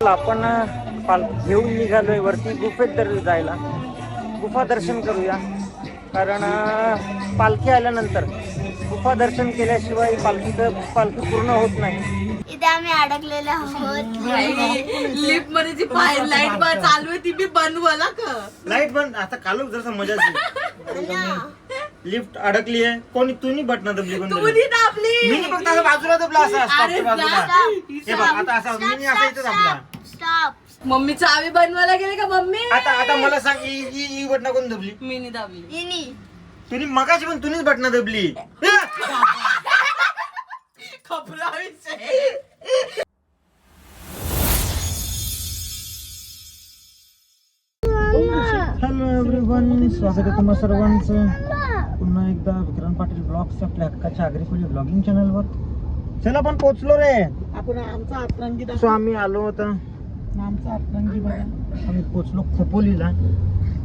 आपण पालखी घेऊन निघालोय वरती गुफेत जायला. गुफा दर्शन करूया, कारण पालखी आल्यानंतर गुफा दर्शन केल्याशिवाय पालखी पूर्ण होत नाही. इथे आम्ही अडकलेलो आहोत लिफ्ट मध्ये जी लाईट चालू आहे ती बी बंद बोला का. लाईट बंद आता कालू जसं मजा लिफ्ट अडकली आहे. कोणी तुम्ही बटन दबली दाबली मी फक्त असं बाजूला दबला असं बाजूला. हे बघ आता असं मी असं इथं दाबला. स्टॉप. मम्मी चावी बनवायला गेली का मम्मी. आता मला सांग ही बटन कोण दबली. मी नाही दाबली. तुम्ही मगाशी पण तुम्हीच बटन दबली. हॅलो एव्हरीवन, स्वागत आहे तुम्हा सर्वांचं पुन्हा एकदा विक्रांत पाटील ब्लॉग्स आपल्या हक्काच्या आग्रिकोली ब्लॉगिंग चॅनलवर. चला आपण पोहोचलो रे. आपण आमचा आतरंगी सो आम्ही आलो होता. आमचा आतरंगी बघा. आम्ही पोहोचलो खोपोलीला.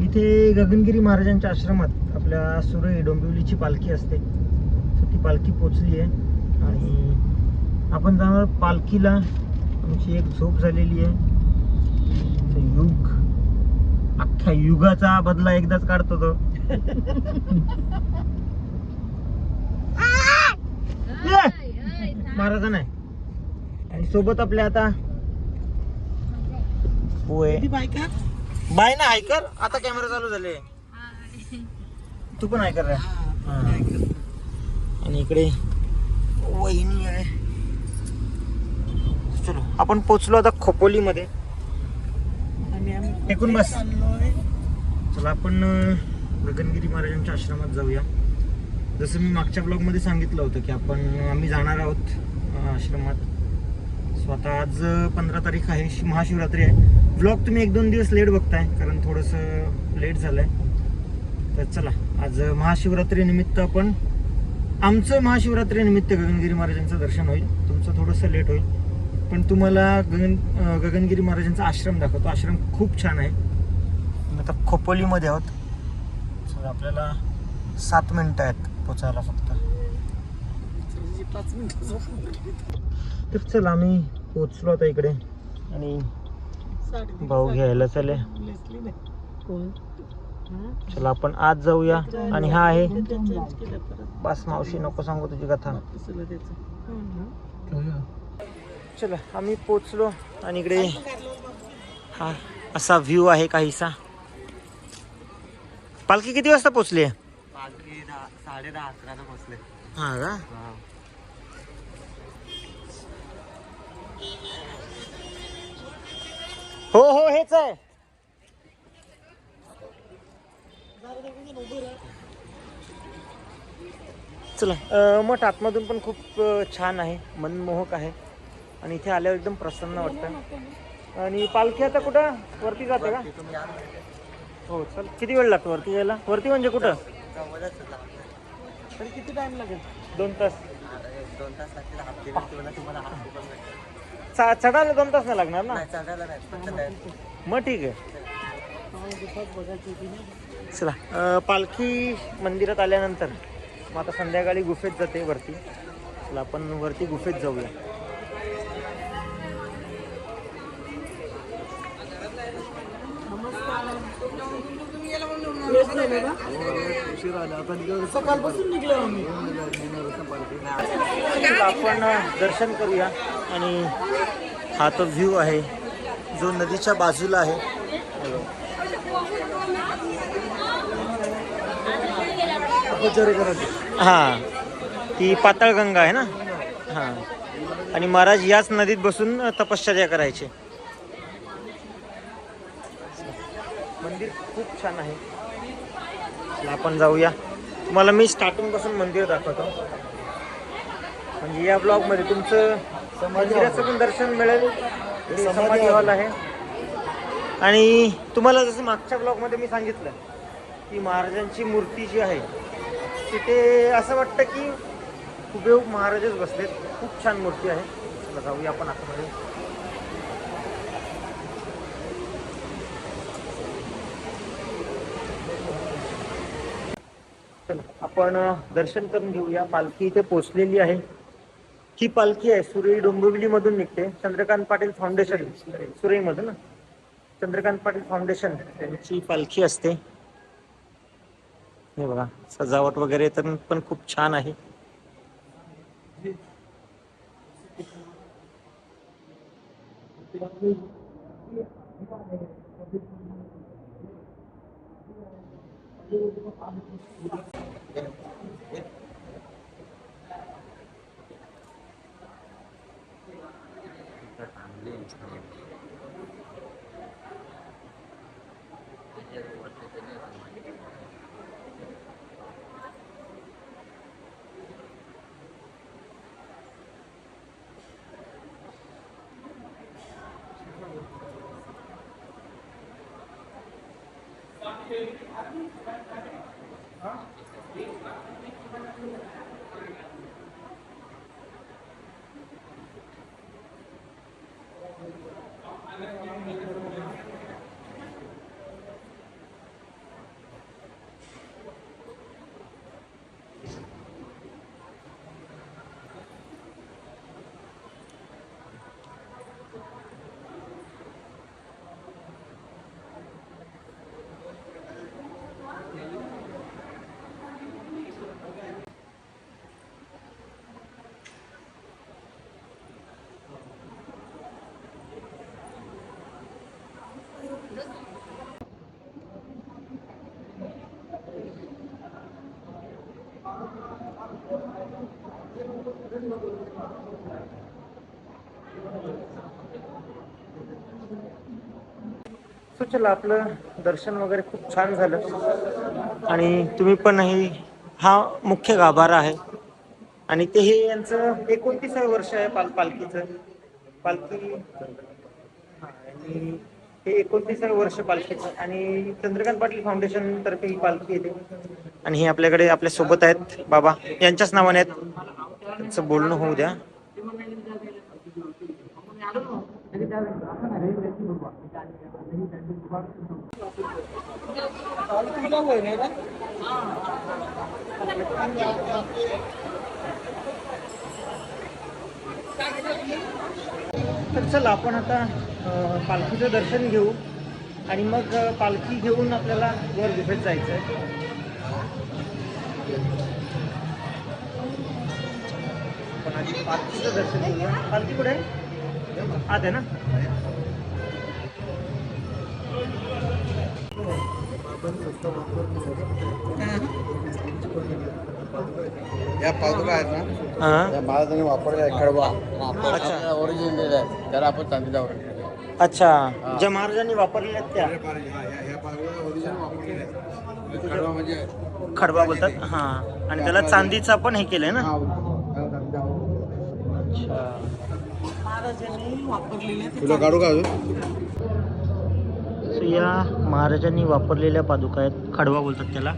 इथे गगनगिरी महाराजांच्या आश्रमात आपल्या सुरई डोंबिवलीची पालखी असते. सो ती पालखी पोचली आहे आणि आपण जाणार पालखीला. आमची एक झोप झालेली आहे. युग अख्ख्या युगाचा बदला एकदाच काढतो तो. महाराजा नाही. आणि सोबत आपल्या आता पोहे बाय ना ऐकर. आता कॅमेरा चालू झाले. तू पण ऐकर रे. आणि इकडे वहिनी आहे. चलो आपण पोचलो आता खोपोली मध्ये. टेकून बस. चला आपण गगनगिरी महाराजांच्या आश्रमात जाऊया. जसं मी मागच्या ब्लॉग मध्ये सांगितलं होतं की आम्ही जाणार आहोत आश्रमात. स्वतः आज 15 तारीख आहे, महाशिवरात्री आहे. ब्लॉग तुम्ही 1-2 दिवस लेट बघताय कारण थोडंसं लेट झालंय. तर चला आज महाशिवरात्री निमित्त आमचं महाशिवरात्री निमित्त गगनगिरी महाराजांचं दर्शन होईल. तुमचं थोडंसं लेट होईल पण तुम्हाला गगनगिरी महाराजांचा आश्रम दाखवतो. आश्रम खूप छान आहे. आता खोपोलीमध्ये आहोत. तर आपल्याला 7 मिनिटं आहेत पोचायला फक्त. 5 मिनिटं. तर चला आम्ही पोचलो आता इकडे आणि भाऊ घ्यायला चाले. चला आपण आज जाऊया. आणि हा आहे बस मावशी नको सांगू तुझी कथा. चला आम्ही पोचलो आणि इकडे हा असा व्ह्यू आहे काहीसा. पालखी किती वाजता पोचली आहे. पालखी 10:30-11 पोचले. हा का. हो हेच आहे. चला मठ आतमधून पण खूप छान आहे, मनमोहक आहे आणि इथे आल्यावर एकदम प्रसन्न वाटतं. आणि पालखी आता कुठं वरती जाते का. हो चल. किती वेळ लागतो वरती यायला. वरती म्हणजे कुठं. तरी किती टाइम लागेल. 2 तास. 2 तास लागतील. चढायला 2 तास नाही लागणार ना. चढायला नाही. मग ठीक आहे. चला पालखी मंदिरात आल्यानंतर मग आता संध्याकाळी गुफेत जाते वरती. चला आपण वरती गुफेत जाऊया. सकाळपासून निघलो आम्ही. आपण दर्शन करूया. आणि हा तो व्ह्यू आहे जो नदीच्या बाजूला आहे. हा ती पाताळगंगा आहे ना. हा आणि महाराज याच नदीत बसून तपश्चर्या करायचे. मंदिर खूप छान आहे. आपण जाऊया. तुम्हाला मी स्टार्टिंग पासून मंदिर दाखवतो. म्हणजे या ब्लॉग मध्ये तुमचं मंदिराचं पण दर्शन मिळेल. समाधी हॉल आहे. आणि तुम्हाला जसं मागच्या ब्लॉग मध्ये मी सांगितलं की महाराजांची मूर्ती जी आहे तिथे असं वाटतं की हुबेहूब महाराजच बसलेत. खूप छान मूर्ती आहे. चला जाऊया आपण आतमध्ये. आपण दर्शन करून घेऊया. पालखी इथे पोचलेली आहे. ही पालखी आहे सुरई डोंबिवली मधून निघते. चंद्रकांत पाटील फाउंडेशन सुरई मधून ना, चंद्रकांत पाटील फाउंडेशन त्यांची पालखी असते. हे बघा सजावट वगैरे तर पण खूप छान आहे. सो चला आपलं दर्शन वगैरे खूप छान झालं आणि तुम्ही पण हा मुख्य गाभारा आहे आणि ते हे यांचं 29वे वर्ष आहे पालखीचं. पालखी आणि हे 29वे वर्ष पालखीचं आणि चंद्रकांत पाटील फाउंडेशन तर्फे ही पालखी येते. आणि हे आपल्याकडे आपल्या सोबत आहेत बाबा, यांच्याच नावाने आहेत, त्यांचं बोलणं होऊ द्या. तर चला आपण आता पालखीचं दर्शन घेऊ आणि मग पालखी घेऊन आपल्याला वर गुफेत जायचं आहे. पण आधी पालखीचं दर्शन घेऊया. पालखी कुठे आहे? आत आहे ना. या पादुका आहेत ना, हां या महाराजांनी वापरलेला आहे खडबा. अच्छा ओरिजिनल आहे, त्याला आपण चांदीला वापरतो. अच्छा, ज्या महाराजांनी वापरलेल्या आहेत त्या या पादुका ओरिजिनल वापरलेले आहेत. खडबा म्हणजे खडबा बोलतात. हां, आणि त्याला चांदीचा पण हे केलंय ना. अच्छा, तुला काढू का अजून? So, या महाराजांनी वापरलेल्या पादुका आहेत, खडबा बोलतात त्याला.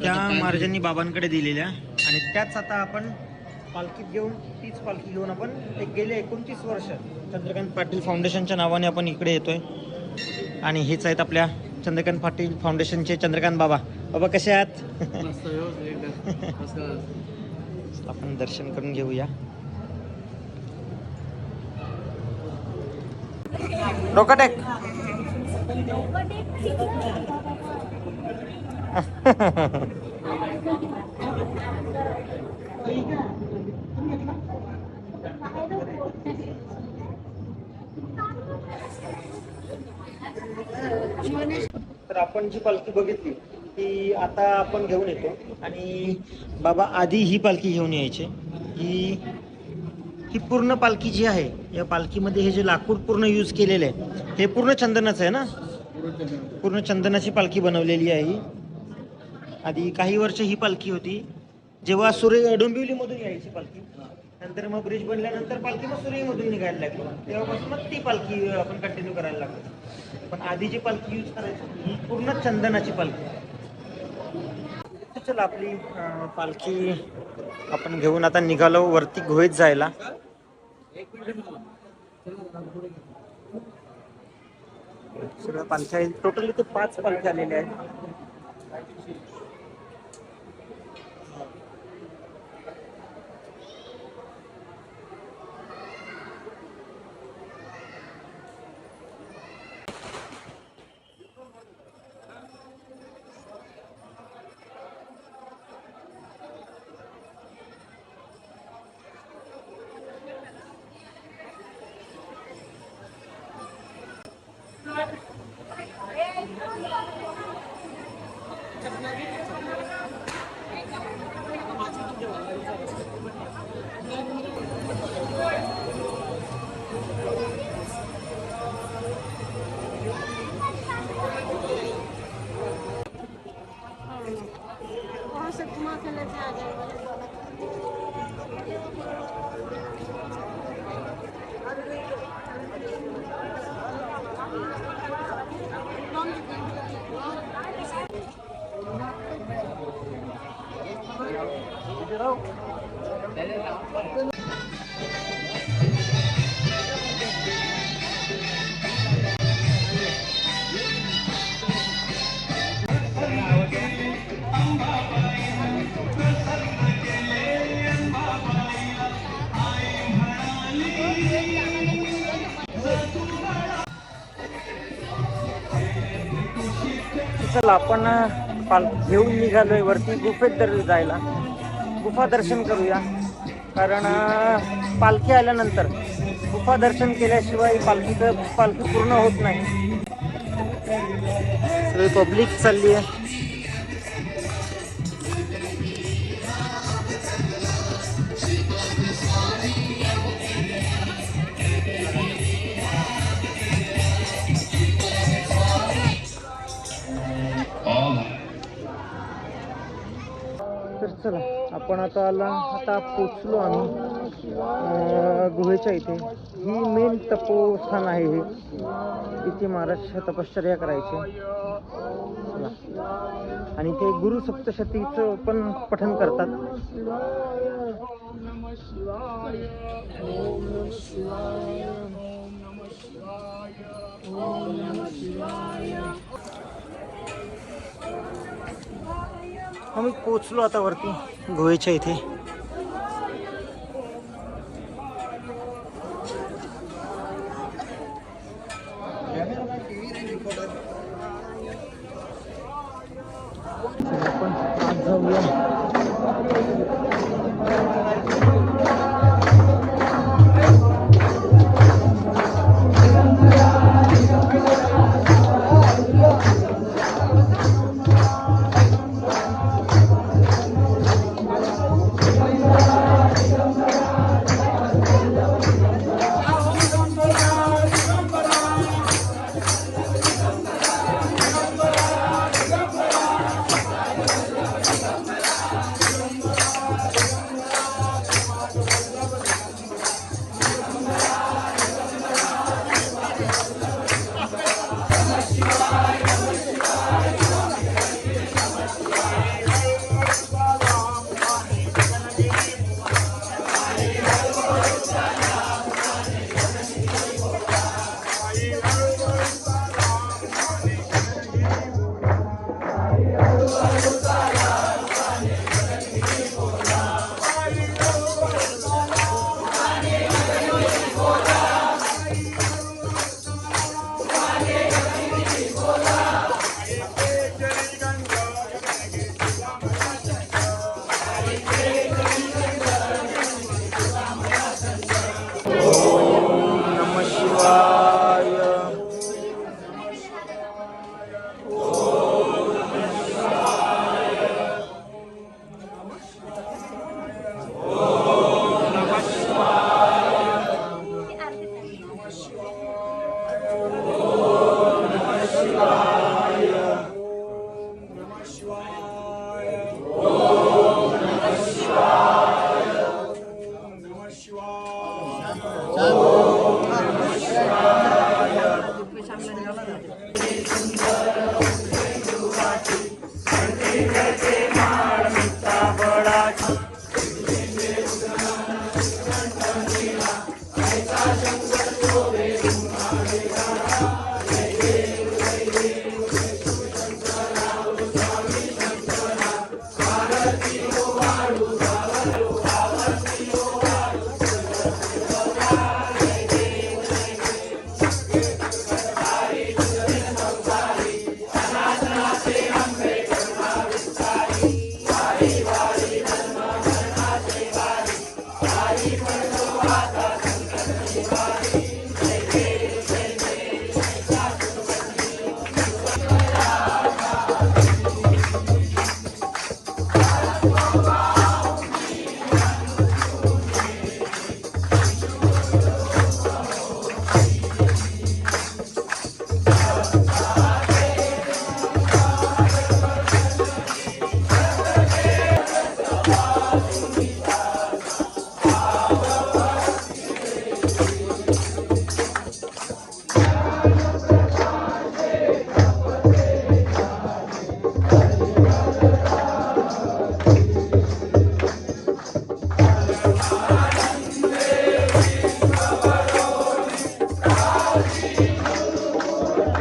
त्या महाराजांनी बाबांकडे दिलेल्या आणि त्याच आता आपण पालखीत घेऊन, तीच पालखी घेऊन आपण एक गेले 29 वर्ष चंद्रकांत पाटील फाउंडेशनच्या नावाने आपण इकडे येतोय. आणि हेच आहेत आपल्या चंद्रकांत पाटील फाउंडेशनचे चंद्रकांत बाबा. बाबा कसे आहात? आपण दर्शन करून घेऊया. डोकं टेक. तर आपण जी पालखी बघितली ती आता आपण घेऊन येतो. आणि बाबा आधी ही पालखी घेऊन यायचे. ही पूर्ण पालखी जी आहे, या पालखीमध्ये हे जे लाकूड पूर्ण यूज केलेलं आहे हे पूर्ण चंदनाचं आहे ना. पूर्ण चंदनाची पालखी बनवलेली आहे ही. आधी काही वर्ष ही पालखी होती जेव्हा डोंबिवलीमधून यायची पालखी. नंतर मग ब्रिज बनल्यानंतर पालखी मग सुरईमधून निघायला लागली. तेव्हापासून मग ती पालखी आपण कंटिन्यू करायला लागलो. पण आधी जी पालखी यूज करायची ही पूर्ण चंदनाची पालखी. चला आपली पालखी आपण घेऊन आता निघालो वरती गुहेत जायला. सगळ्या पालख्या टोटल इथे 5 पालख्या आलेल्या आहेत. चला आपण घेऊन निघालोय वरती गुफेत जायला. गुफा दर्शन करूया, कारण पालखी आल्यानंतर गुफा दर्शन केल्याशिवाय पालखी पूर्ण होत नाही. सगळी पब्लिक चालली आहे. तर चला आपण आता पोचलो आम्ही गुहेच्या इथे. ही मेन तपोस्थान आहे. हे इथे महाराज तपश्चर्या करायचे. चला. आणि ते गुरु सप्तशतीचं पण पठण करतात. आम्ही पोचलो आता वरती गुहेच्या इथे. आपण आज जाऊया.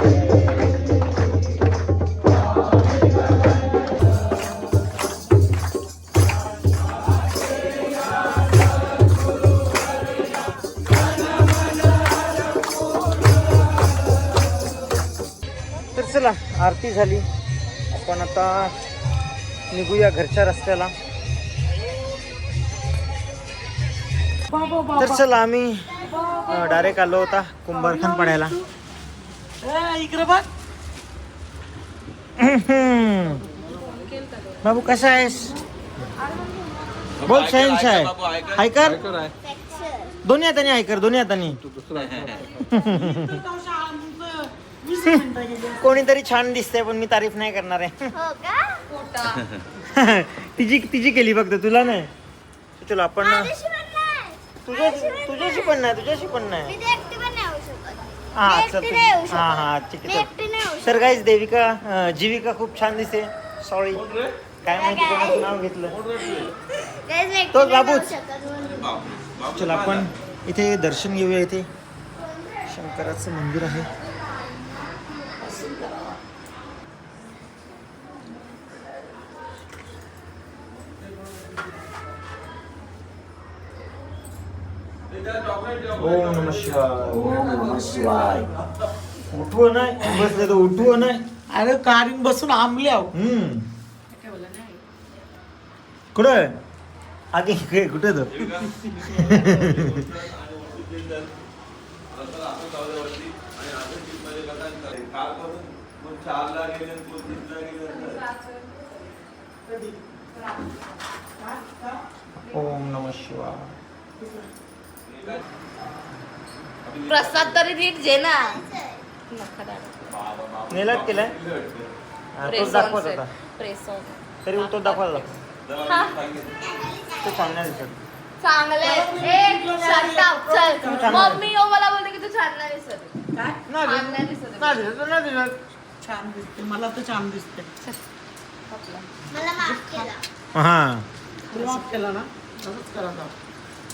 तर चला आरती झाली, आपण आता निघूया घरच्या रस्त्याला. तर चला आम्ही डायरेक्ट आलो होता कुंभारखान पडायला. इकडे बघ. बाबू कसा आहेस? बोल शहनशाह आहे. हायकर दोन्ही हाताने हायकर, दोन्ही हाताने. कोणीतरी छान दिसतंय पण मी तारीफ नाही करणार आहे. हो का? तिची केली फक्त, तुला नाही. चलो आपण माझ्याशी पण नाही. तुझ्याशी पण नाही, तुझ्याशी पण मी नाही. ते एकटी पण नाही होऊ शकत. हा मी चल एकटी नाही होऊ शकत. हा हा ठीक मी आहे. एकटी नाही होऊ तर गाईज जीविका खूप छान दिसते. सॉरी काय माहिती कोणाचं नाव घेतलं. शकत. तेच मी एकटी तो नाही बाबूच. होऊ शकत म्हणून. चला आपण इथे दर्शन घेऊया. इथे शंकराचं मंदिर आहे. ओम नमः शिवाय. ओम नमः शिवाय. उठव नाही बसले तर उठव नाही. अरे कारीन बसून आंबले आहो. कुठं आगे इकडे कुठे तो ओम नमः शिवाय. प्रसाद तरी नीट घे ना. नेलात केलाय तो दाखवत होता तरी तो दाखवायला तो चांगला दिसत. चांगले. चल मम्मी मला बोलते की तू छान नाही दिसत. छान नाही दिसत. नाही छान दिसते, मला तर छान दिसते. मला माफ केला. हा माफ केला ना, तसंच करायचं.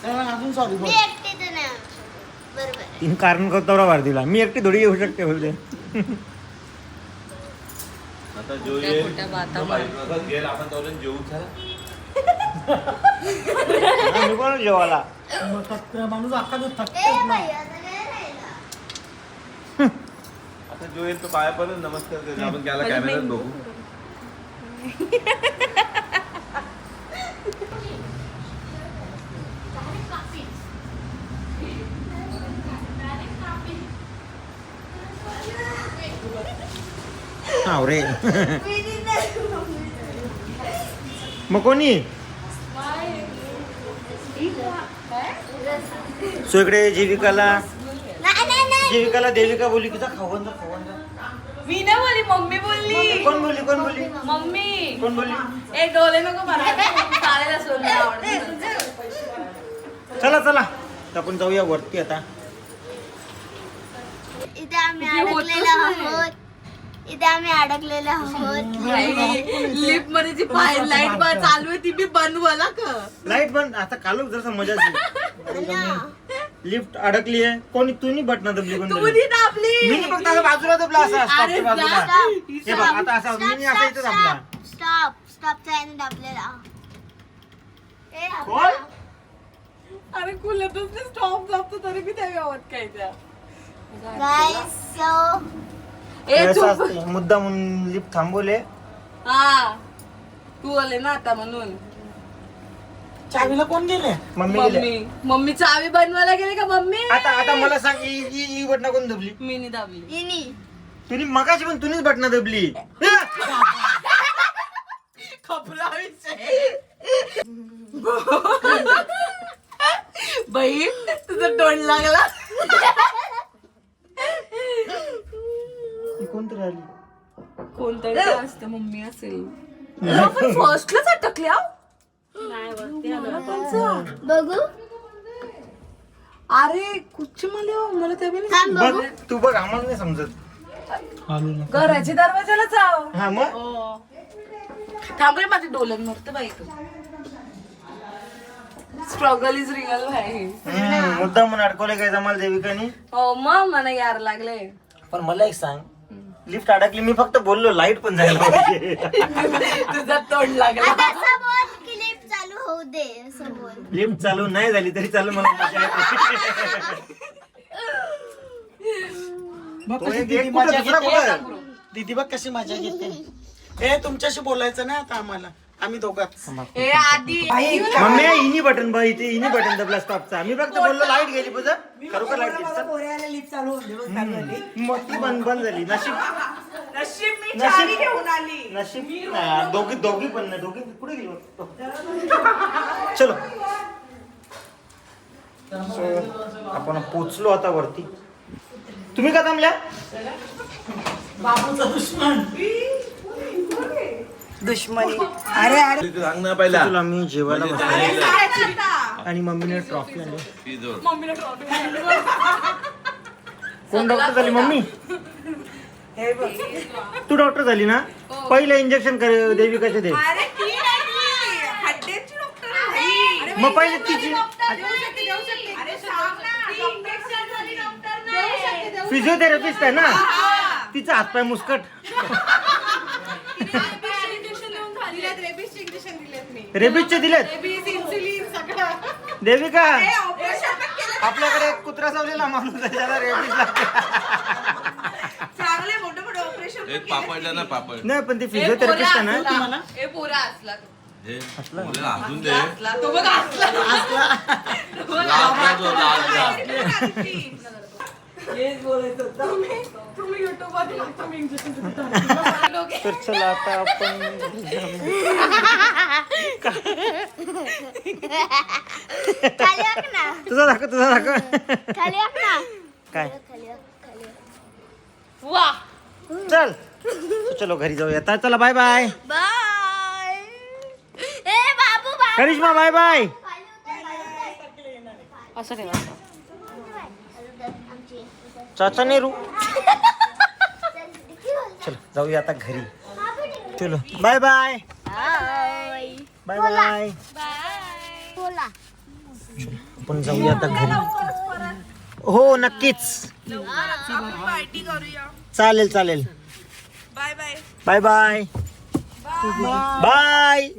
त्याला अजून सॉरी मी बोल. एकटी तर नाही होऊ शकत. बरोबर आहे. तीन कारण करतो वार दिला. मी एकटी थोडी येऊ शकते बोलते. आता जो येईल तो बाईकवर घेईल, आपण जाऊन जेवू चला. मी कोण जेवायला मग थकतं, माणूस अख्खा दिवस ए थकतेच ना. बाई, आता काय राहिलं? आता जो येईल तो पाया पडून नमस्कार करेल. आपण त्याला कॅमेऱ्यात बघू. हा रे मग कोणी सो इकडे जीविकाला देविका बोलली की जा खावण जा. मी नाही बोलली, मम्मी बोलली. कोण बोलली मम्मी कोण बोलली? ए डोले नको मारायला. चालेल असं नाही आवडत. चला तर आपण जाऊया वरती आता. इथे आम्ही अडकलेलो आहोत. लिफ्ट मध्ये जी बाहेर लाईट चालू आहे ती बी बनवला का? लाईट बंद आता कालू जर मजा लिफ्ट अडकली आहे. कोणी तुम्ही बटना दबली कोण तू नी दाबली. मी फक्त असं बाजूला दबला असा अरे स्टॉपच्या बाजूला. जा. हे बघ आता असा मी असं इथं दबला. स्टॉपचा याने दाबलेला. ए, कोण? अरे कुलतच ते स्टॉप जातो तरी बी त्या गावात काय त्या. guys, so असं असते. मुद्दा म्हणून लिफ्ट थांबवले. हा तू आले ना आता म्हणून. चावीला कोण गेले? मम्मी गेले. मम्मी चावी बनवायला गेली का मम्मी? आता मला सांग ही बटना कोण दबली? मी नी दाबली. इनी तुम्ही मगाशी पण तुम्हीच बटना दबली. खपला विषय. बाई तुझं तोंड लागला. कोणतरी आली. कोणतरी असतं, मम्मी असेल. पण फर्स्टलाच अटकल्या. बघू. अरे कुछ मला त्या थांब बघ बघू. तू बघ आम्हाला नाही समजत. घराच्या दरवाजाला जाव. हा मग थांब रे माझे डोलन मरत बाई. स्ट्रगल इज रिअल भाई. मुद्दा म्हणून अडकवले काय जमाल देविकानी. हो मग मला यार लागले. पण मला एक सांग लिफ्ट अडकली. मी फक्त बोललो लाईट पण जायला पाहिजे. तुझा तोंड लागला. आता असं बोल की लिफ्ट चालू होऊ दे असं बोल. लिफ्ट चालू नाही झाली तरी चालू मला मजा येते. तो एक गेट कुठं, दुसरा कुठं? दीदी बघ कशी मजा घेते. ए तुमच्याशी बोलायचं ना आता आम्हाला, आम्ही दोघांच. हे आधी मम्मी हिनी बटन बघ इथे, हिनी बटन दबला स्टॉपचा. मी फक्त बोललो लाईट गेली बघ. खरोखर लाईट गेली. लिफ्ट चालू होते. मग ती बंद झाली. नशीब मी चावी घेऊन आली. नशीब नाही, दोघी पण नाही. दोघी कुठे गेलो? चलो आपण पोचलो आता वरती. तुम्ही का थांबल्या? बाबूचा दुश्मनी. अरे अरे सांग ना पहिला तुला मी जेवायला बसलो आणि मम्मीने ट्रॉफी आणली. मम्मीला ट्रॉफी. कोण डॉक्टर झाली? मम्मी. हे बघ तू डॉक्टर झाली ना? पहिलं इंजेक्शन कर देविकाचे दे. अरे ती नाही, हड्ड्यांची डॉक्टर आहे. मग पहिले तिची अरे सांग ना, इंजेक्शन झाली डॉक्टर नाही. फिजिओथेरपिस्ट आहे ना, तिचा हातपाय मुस्कट. इंजेक्शन दिलेत मी. रेबीजचे दिलेत. रेबीज, इन्सुलिन सगळं. देविका हे ऑपरेशन पण केलं. आपल्याकडे एक कुत्रा चावलेला माणूस आहे, त्याला रेबीज लागते. चांगले मोठे मोठे ऑपरेशन एक पापड द्या ना पापड. नाही पण ती फिजिओथेरपिस्ट आहे ना. तुम्हाला हे पोरा असला तो. हे मुलीला अजून दे. असला तो बघ असला. लाजला तो, लाजला. हेच बोलायचं होतं. तुम्ही युट्यूबवर तुम्ही इंजेक्शन तर चला आता आपण खाली वाक ना. तुझा दाखव, तुझा दाखव. खाली वाक ना. काय खाली वाक. वा. चल चलो घरी जाऊया आता. चला बाय बाय. बाय. ए बाबू बाबू. Karishma bye bye. असं ठेवा. चाचा नेहरू. चलो जाऊया आता घरी. चलो bye bye. Bye. Bye bye. बोला. आपण जाऊया आता घरी. हो नक्कीच. पार्टी करूया. चालेल चालेल. Bye bye. Bye bye. Bye.